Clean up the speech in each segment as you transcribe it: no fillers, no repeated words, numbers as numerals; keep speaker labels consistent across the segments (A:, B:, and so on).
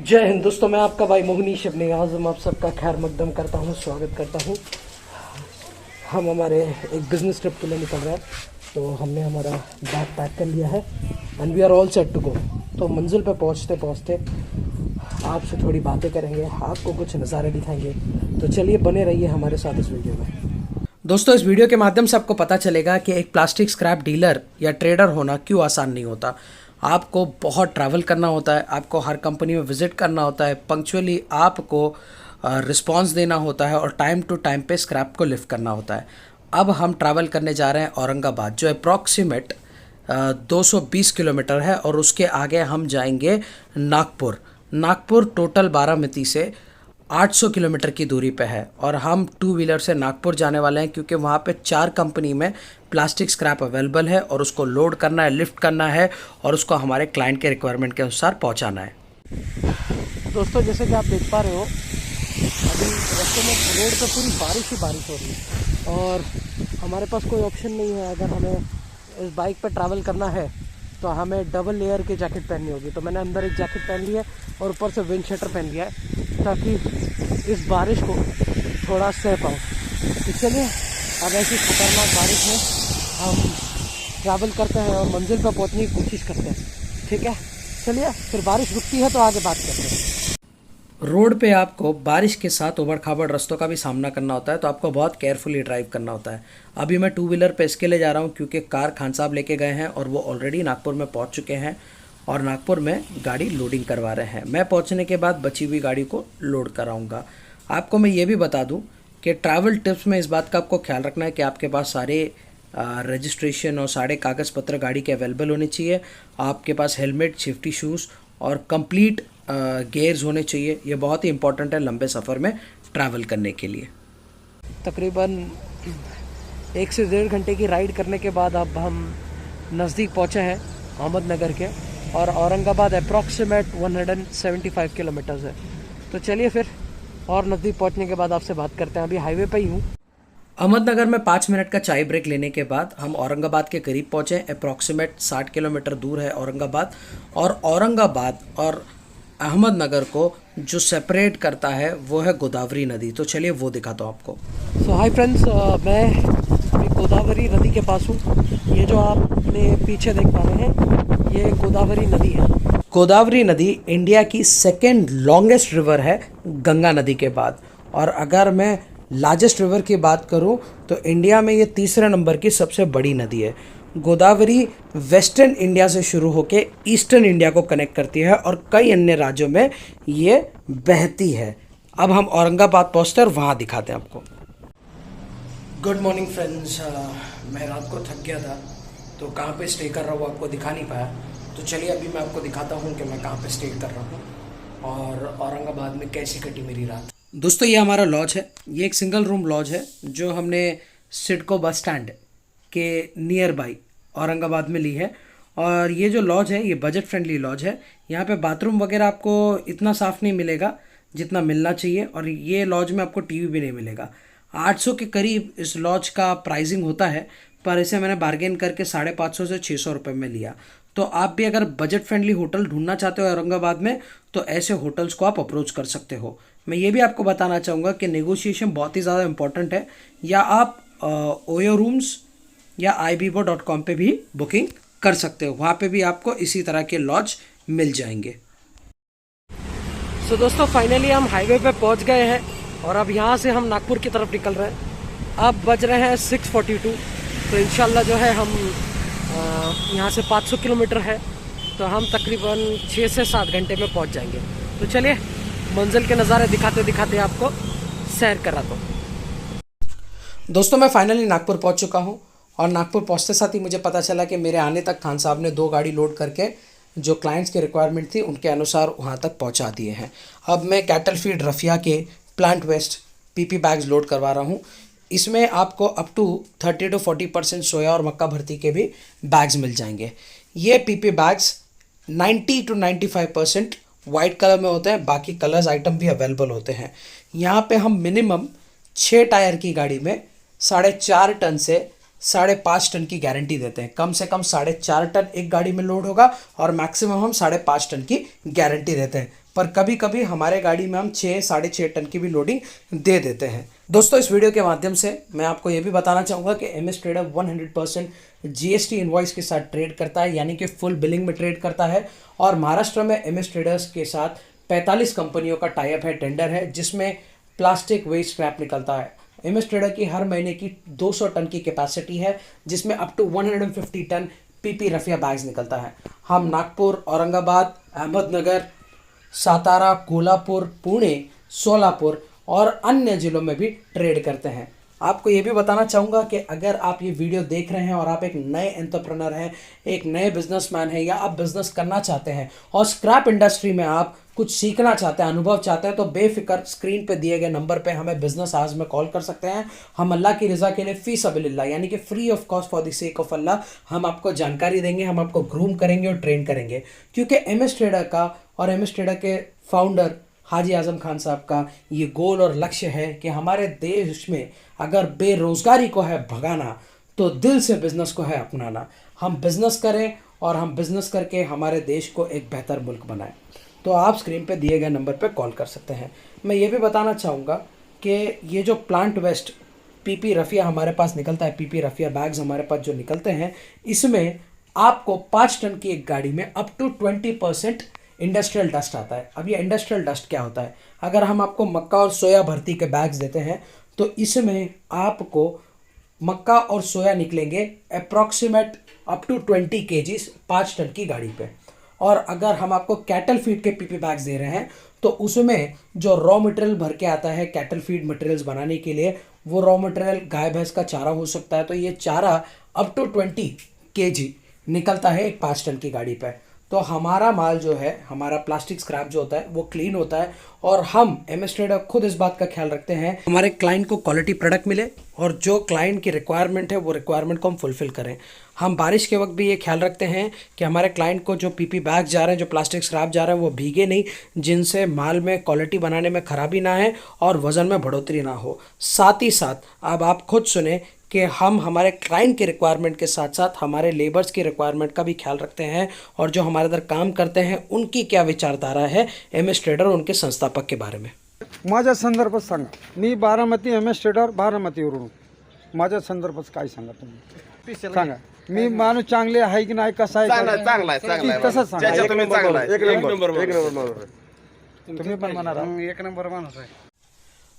A: जय हिंद दोस्तों, मैं आपका भाई मोहनीश अपने आज़म आप सबका खैर मकदम करता हूँ, स्वागत करता हूँ। हम हमारे एक बिज़नेस ट्रिप के लिए निकल रहे हैं, तो हमने हमारा बैग पैक कर लिया है and we are all set to go. तो मंजिल पे पहुँचते पहुँचते आपसे थोड़ी बातें करेंगे, आपको कुछ नज़ारे दिखाएंगे। तो चलिए बने रहिए हमारे साथ इस वीडियो में। दोस्तों, इस वीडियो के माध्यम से आपको पता चलेगा कि एक प्लास्टिक स्क्रैप डीलर या ट्रेडर होना क्यों आसान नहीं होता। आपको बहुत ट्रैवल करना होता है, आपको हर कंपनी में विजिट करना होता है, पंक्चुअली आपको रिस्पांस देना होता है और टाइम टू टाइम पे स्क्रैप को लिफ्ट करना होता है। अब हम ट्रैवल करने जा रहे हैं औरंगाबाद, जो अप्रॉक्सीमेट 220 किलोमीटर है, और उसके आगे हम जाएंगे नागपुर टोटल बारामती से 800 किलोमीटर की दूरी पे है। और हम 2 व्हीलर से नागपुर जाने वाले हैं, क्योंकि वहाँ पे 4 कंपनी में प्लास्टिक स्क्रैप अवेलेबल है और उसको लोड करना है, लिफ्ट करना है और उसको हमारे क्लाइंट के रिक्वायरमेंट के अनुसार पहुँचाना है। दोस्तों, जैसे कि आप देख पा रहे हो, अभी रास्ते में रोड पे पूरी बारिश ही बारिश हो रही है और हमारे पास कोई ऑप्शन नहीं है। अगर हमें इस बाइक पर ट्रैवल करना है तो हमें डबल लेयर की जैकेट पहननी होगी। तो मैंने अंदर एक जैकेट पहन ली है और ऊपर से विंड शटर पहन लिया है, ताकि इस बारिश को थोड़ा सह पाऊँ। तो चलिए, अब ऐसी खतरनाक बारिश में हम ट्रैवल करते हैं और मंजिल पर पहुंचने की कोशिश करते हैं। ठीक है, चलिए फिर बारिश रुकती है तो आगे बात करते हैं। रोड पे आपको बारिश के साथ उबड़ खाबड़ रास्तों का भी सामना करना होता है, तो आपको बहुत केयरफुली ड्राइव करना होता है। अभी मैं 2 व्हीलर पे इसके लिए जा रहा हूँ क्योंकि कार खान साहब लेके गए हैं और वो ऑलरेडी नागपुर में पहुँच चुके हैं और नागपुर में गाड़ी लोडिंग करवा रहे हैं। मैं पहुँचने के बाद बची हुई गाड़ी को लोड कराऊँगा। आपको मैं ये भी बता दूँ कि ट्रैवल टिप्स में इस बात का आपको ख्याल रखना है कि आपके पास सारे रजिस्ट्रेशन और सारे कागज़ पत्र गाड़ी के अवेलेबल होने चाहिए। आपके पास हेलमेट, सेफ्टी शूज़ और कंप्लीट गेयर्स होने चाहिए। ये बहुत ही इंपॉर्टेंट है लंबे सफ़र में ट्रैवल करने के लिए। तकरीबन 1 से 1.5 घंटे की राइड करने के बाद अब हम नज़दीक पहुँचे हैं अहमदनगर के, और औरंगाबाद अप्रॉक्सीमेट 175 किलोमीटर्स है। तो चलिए फिर और नज़दीक पहुँचने के बाद आपसे बात करते हैं। अभी हाईवे पे ही हूँ। अहमदनगर में 5 मिनट का चाय ब्रेक लेने के बाद हम औरंगाबाद के करीब पहुँचे। अप्रॉक्सीमेट 60 किलोमीटर दूर है औरंगाबाद, और औरंगाबाद और अहमदनगर को जो सेपरेट करता है वो है गोदावरी नदी। तो चलिए वो दिखाता हूँ आपको। सो हाय फ्रेंड्स, मैं अभी गोदावरी नदी के पास हूँ। ये जो आप अपने पीछे देख पा रहे हैं, ये गोदावरी नदी है। गोदावरी नदी इंडिया की 2nd लॉन्गेस्ट रिवर है गंगा नदी के बाद, और अगर मैं लार्जेस्ट रिवर की बात करूं तो इंडिया में ये 3रे नंबर की सबसे बड़ी नदी है। गोदावरी वेस्टर्न इंडिया से शुरू होकर ईस्टर्न इंडिया को कनेक्ट करती है और कई अन्य राज्यों में ये बहती है। अब हम औरंगाबाद पहुँचते हैं और वहाँ दिखाते हैं आपको। गुड मॉर्निंग फ्रेंड्स, मैं रात को थक गया था तो कहाँ पे स्टे कर रहा हूँ आपको दिखा नहीं पाया। तो चलिए अभी मैं आपको दिखाता हूँ कि मैं कहाँ पे स्टे कर रहा हूँ और औरंगाबाद में कैसी कटी मेरी रात। दोस्तों, ये हमारा लॉज है। ये एक सिंगल रूम लॉज है जो हमने सिडको बस स्टैंड के नियर बाई औरंगाबाद में ली है। और ये जो लॉज है ये बजट फ्रेंडली लॉज है। यहाँ पे बाथरूम वगैरह आपको इतना साफ़ नहीं मिलेगा जितना मिलना चाहिए, और ये लॉज में आपको टीवी भी नहीं मिलेगा। 800 के करीब इस लॉज का प्राइसिंग होता है, पर इसे मैंने बार्गेन करके 550 से 600 रुपये में लिया। तो आप भी अगर बजट फ्रेंडली होटल ढूंढना चाहते हो औरंगाबाद में तो ऐसे होटल्स को आप अप्रोच कर सकते हो। मैं ये भी आपको बताना चाहूँगा कि नेगोशिएशन बहुत ही ज़्यादा इंपॉर्टेंट है, या आप ओयो रूम्स या iBibo.com पे भी बुकिंग कर सकते हो। वहाँ पे भी आपको इसी तरह के लॉज मिल जाएंगे। सो दोस्तों, फाइनली हम हाईवे पे पहुँच गए हैं और अब यहाँ से हम नागपुर की तरफ निकल रहे हैं। अब बज रहे हैं 6:42। तो इंशाल्लाह जो है हम यहाँ से 500 किलोमीटर है, तो हम तकरीबन 6 से 7 घंटे में पहुँच जाएंगे। तो चलिए मंजिल के नज़ारे दिखाते दिखाते आपको सैर कराता हूँ। दोस्तों, मैं फाइनली नागपुर पहुँच चुका हूँ, और नागपुर पहुँचते साथ ही मुझे पता चला कि मेरे आने तक खान साहब ने 2 गाड़ी लोड करके जो क्लाइंट्स की रिक्वायरमेंट थी उनके अनुसार वहाँ तक पहुँचा दिए हैं। अब मैं कैटल फीड रफिया के plant waste PP bags load करवा रहा हूँ। इसमें आपको अप टू 30 to 40% सोया और मक्का भर्ती के भी बैग्स मिल जाएंगे। ये PP bags 90 to 95% white colour में होते हैं, बाकी कलर्स आइटम भी अवेलेबल होते हैं। यहाँ पे हम मिनिमम 6 टायर की गाड़ी में 4.5 टन से 5.5 टन की गारंटी देते हैं। कम से कम 4.5 टन एक गाड़ी में लोड होगा और मैक्सिमम हम 5.5 टन की गारंटी देते हैं। पर कभी कभी हमारे गाड़ी में हम 6-6.5 टन की भी लोडिंग दे देते हैं। दोस्तों, इस वीडियो के माध्यम से मैं आपको ये भी बताना चाहूँगा कि MS ट्रेडर 100% GST इनवॉइस के साथ ट्रेड करता है, यानी कि फुल बिलिंग में ट्रेड करता है। और महाराष्ट्र में MS ट्रेडर्स के साथ 45 कंपनियों का टाई अप है, टेंडर है, जिसमें प्लास्टिक वेस्ट स्क्रैप निकलता है। MS ट्रेडर की हर महीने की 200 टन की कैपेसिटी है, जिसमें up to 150 ton PP raffia bags निकलता है। हम नागपुर, औरंगाबाद, अहमदनगर, सातारा, कोल्हापुर, पुणे, सोलापुर और अन्य जिलों में भी ट्रेड करते हैं। आपको ये भी बताना चाहूँगा कि अगर आप ये वीडियो देख रहे हैं और आप एक नए एंटरप्रेन्योर हैं, एक नए बिजनेसमैन हैं, या आप बिजनेस करना चाहते हैं और स्क्रैप इंडस्ट्री में आप कुछ सीखना चाहते हैं, अनुभव चाहते हैं, तो बेफिक्र स्क्रीन पे दिए गए नंबर पे हमें बिजनेस आज में कॉल कर सकते हैं। हम अल्लाह की रज़ा के लिए फी सबीलिल्लाह, यानी कि free of cost for the sake of Allah, हम आपको जानकारी देंगे, हम आपको ग्रूम करेंगे और ट्रेन करेंगे। क्योंकि MS ट्रेडर का और MS ट्रेडर के फाउंडर हाजी आजम खान साहब का ये गोल और लक्ष्य है कि हमारे देश में अगर बेरोजगारी को है भगाना, तो दिल से बिजनेस को है अपनाना। हम बिजनेस करें और हम बिजनेस करके हमारे देश को एक बेहतर मुल्क बनाएं। तो आप स्क्रीन पे दिए गए नंबर पे कॉल कर सकते हैं। मैं ये भी बताना चाहूँगा कि ये जो प्लांट वेस्ट PP रफिया हमारे पास निकलता है, PP रफिया बैग्स हमारे पास जो निकलते हैं, इसमें आपको 5 टन की एक गाड़ी में अप टू 20% इंडस्ट्रियल डस्ट आता है। अब ये इंडस्ट्रियल डस्ट क्या होता है? अगर हम आपको मक्का और सोया भर्ती के बैग्स देते हैं, तो इसमें आपको मक्का और सोया निकलेंगे approximate up to 20 kgs 5 ton की गाड़ी पे। और अगर हम आपको कैटल फीड के PP बैग्स दे रहे हैं, तो उसमें जो रॉ मटेरियल भर के आता है कैटल फीड मटेरियल्स बनाने के लिए, वो रॉ मटेरियल गाय भैंस का चारा हो सकता है। तो ये चारा अप टू 20 kg निकलता है एक 5 टन की गाड़ी पे। तो हमारा माल जो है, हमारा प्लास्टिक स्क्रैप जो होता है, वो क्लीन होता है। और हम MS ट्रेडर खुद इस बात का ख्याल रखते हैं हमारे क्लाइंट को क्वालिटी प्रोडक्ट मिले और जो क्लाइंट की रिक्वायरमेंट है वो रिक्वायरमेंट को हम फुलफिल करें। हम बारिश के वक्त भी ये ख्याल रखते हैं कि हमारे क्लाइंट को जो PP बैग जा रहे हैं, जो प्लास्टिक स्क्रैप जा रहे हैं, वो भीगे नहीं, जिनसे माल में क्वालिटी बनाने में खराबी ना है और वज़न में बढ़ोतरी ना हो। साथ ही साथ अब आप खुद सुने कि हम हमारे क्लाइंट की रिक्वायरमेंट के साथ साथ हमारे लेबर्स की रिक्वायरमेंट का भी ख्याल रखते हैं, और जो हमारे इधर काम करते हैं उनकी क्या विचारधारा है MS ट्रेडर और उनके संस्थापक के बारे में।
B: माझ्या संदर्भात सांगा. मी बारामती MS ट्रेडर बारामतीवरून. माझ्या संदर्भात काय सांगा तुम्ही? सांगा. मी माणूस चांगले आहे की नाही, कसा आहे,
C: चांगला आहे
B: तसंच सांगा.
C: ज्याच्या तुम्ही चांगला आहे. एक नंबर
B: तुम्ही पण म्हणाला
C: एक नंबर माणूस आहे.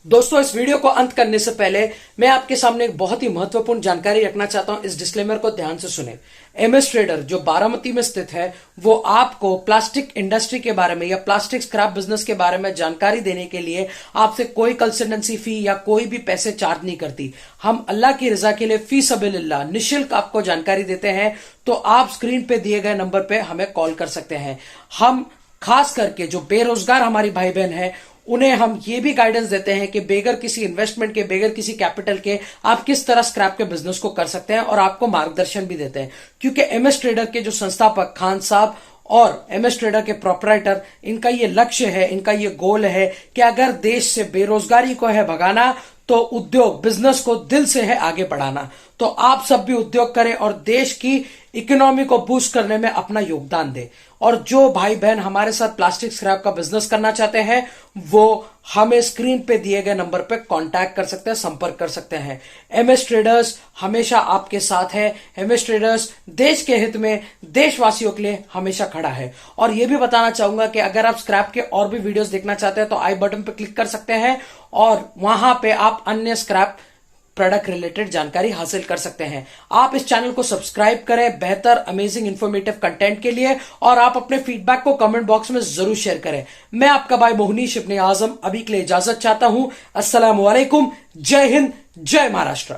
A: दोस्तों, इस वीडियो को अंत करने से पहले मैं आपके सामने एक बहुत ही महत्वपूर्ण जानकारी रखना चाहता हूं। इस डिस्क्लेमर को ध्यान से सुने। MS ट्रेडर जो बारामती में स्थित है, वो आपको प्लास्टिक इंडस्ट्री के बारे में या प्लास्टिक स्क्रैप बिजनेस के बारे में जानकारी देने के लिए आपसे कोई कंसल्टेंसी फी या कोई भी पैसे चार्ज नहीं करती। हम अल्लाह की रजा के लिए फी सबीलिल्लाह निःशुल्क आपको जानकारी देते हैं। तो आप स्क्रीन पे दिए गए नंबर पे हमें कॉल कर सकते हैं। हम खास करके जो बेरोजगार हमारी भाई बहन है, उन्हें हम ये भी गाइडेंस देते हैं कि बेगर किसी इन्वेस्टमेंट के, बेगर किसी कैपिटल के आप किस तरह स्क्रैप के बिजनेस को कर सकते हैं, और आपको मार्गदर्शन भी देते हैं। क्योंकि MS ट्रेडर के जो संस्थापक खान साहब और MS ट्रेडर के प्रोपराइटर, इनका ये लक्ष्य है, इनका ये गोल है कि अगर देश से बेरोजगारी को है भगाना, तो उद्योग बिजनेस को दिल से है आगे बढ़ाना। तो आप सब भी उद्योग करें और देश की इकोनॉमी को बूस्ट करने में अपना योगदान दें। और जो भाई बहन हमारे साथ प्लास्टिक स्क्रैप का बिजनेस करना चाहते हैं, वो हमें स्क्रीन पे दिए गए नंबर पे कांटेक्ट कर सकते हैं, संपर्क कर सकते हैं। MS ट्रेडर्स हमेशा आपके साथ है। MS ट्रेडर्स देश के हित में, देशवासियों के लिए हमेशा खड़ा है। और यह भी बताना चाहूंगा कि अगर आप स्क्रैप के और भी वीडियोस देखना चाहते हैं, तो आई बटन पे क्लिक कर सकते हैं और वहां पे आप अन्य स्क्रैप प्रोडक्ट रिलेटेड जानकारी हासिल कर सकते हैं। आप इस चैनल को सब्सक्राइब करें बेहतर, अमेजिंग, इंफॉर्मेटिव कंटेंट के लिए, और आप अपने फीडबैक को कमेंट बॉक्स में जरूर शेयर करें। मैं आपका भाई मोहनीश इब्ने आजम अभी के लिए इजाजत चाहता हूं। अस्सलाम वालेकुम, जय हिंद, जय महाराष्ट्र।